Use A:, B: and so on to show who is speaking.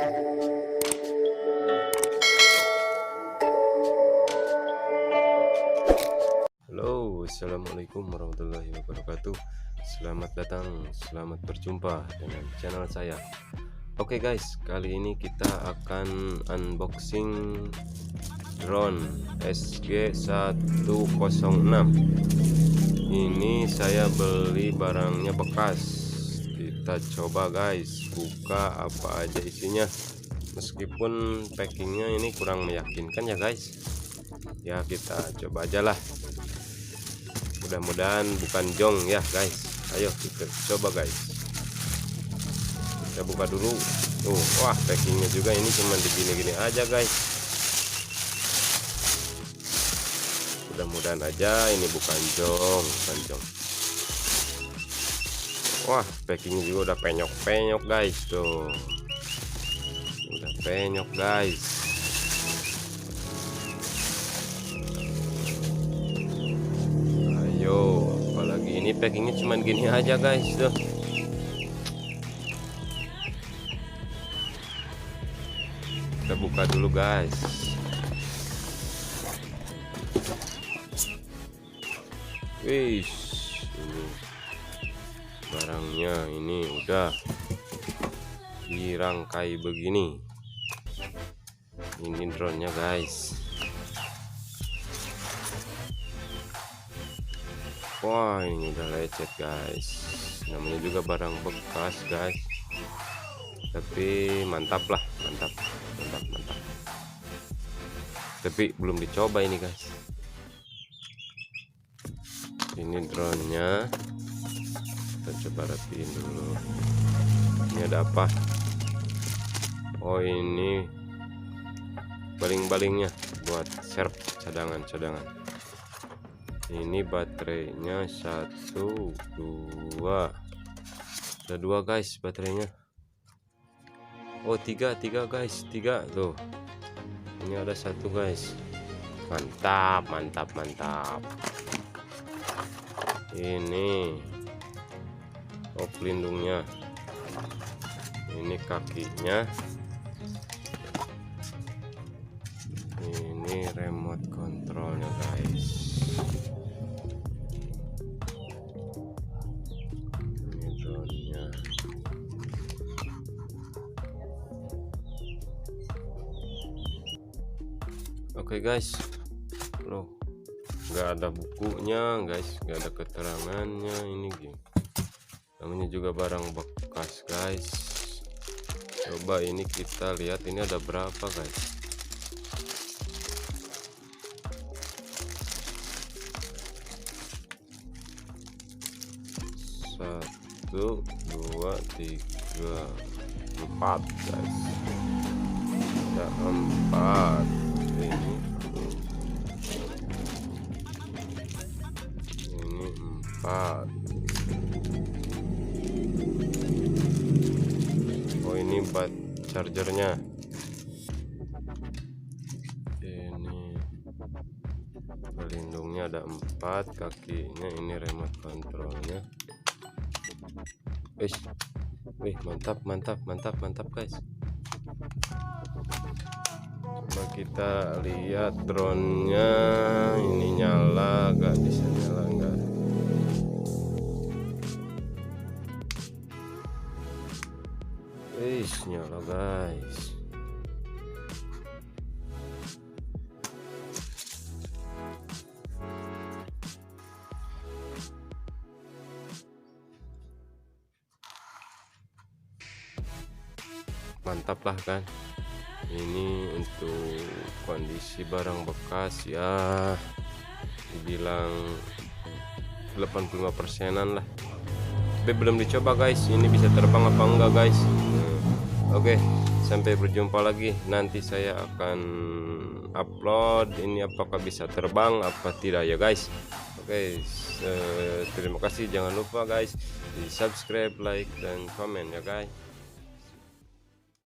A: Halo, assalamualaikum warahmatullahi wabarakatuh. Selamat datang, selamat berjumpa dengan channel saya. Oke guys, kali ini kita akan unboxing drone SG106. Ini saya beli barangnya bekas. Kita coba guys, buka apa aja isinya. Meskipun packingnya ini kurang meyakinkan ya guys. Ya kita coba aja lah. Mudah-mudahan bukan jong ya guys. Ayo kita coba guys. Kita buka dulu. Tuh, wah packingnya juga ini cuman digini-gini aja guys. Mudah-mudahan aja ini bukan jong. Wah packingnya juga udah penyok-penyok guys. Tuh, udah penyok guys. Ayo, apalagi ini packingnya cuman gini aja guys. Tuh, kita buka dulu guys. Wih, ini barangnya ini udah dirangkai begini. Ini drone-nya guys. Wah, ini udah lecet guys. Namanya juga barang bekas guys. Tapi mantap lah, mantap. Tapi belum dicoba ini guys. Ini drone-nya. Kita coba rapiin dulu. Ini ada apa? Oh, ini baling-balingnya buat serp cadangan. Ini baterainya 1 2. Ada 2 guys baterainya. Oh 3 guys, 3 tuh. Ini ada 1 guys. Mantap. Ini pelindungnya. Ini kakinya. Ini remote kontrolnya guys. Ini drone-nya. Oke guys, loh nggak ada bukunya guys, nggak ada keterangannya. Ini gini, namanya juga barang bekas guys. Coba ini kita lihat ini ada berapa guys. Satu, 2, 3, 4 guys. Ada 4. Ini 4. Oh ini bat chargernya. Ini pelindungnya ada 4, kakinya ini remote kontrolnya. Wih, mantap guys. Coba kita lihat drone-nya. Ini nyala, nggak bisa nyala, nggak. Nyala guys. Mantap lah kan. Ini untuk kondisi barang bekas ya, dibilang 85%-an lah. Tapi belum dicoba guys, ini bisa terbang apa enggak guys. Oke, sampai berjumpa lagi. Nanti saya akan upload ini apakah bisa terbang apa tidak ya guys. Oke, terima kasih. Jangan lupa guys di subscribe, like dan komen ya guys.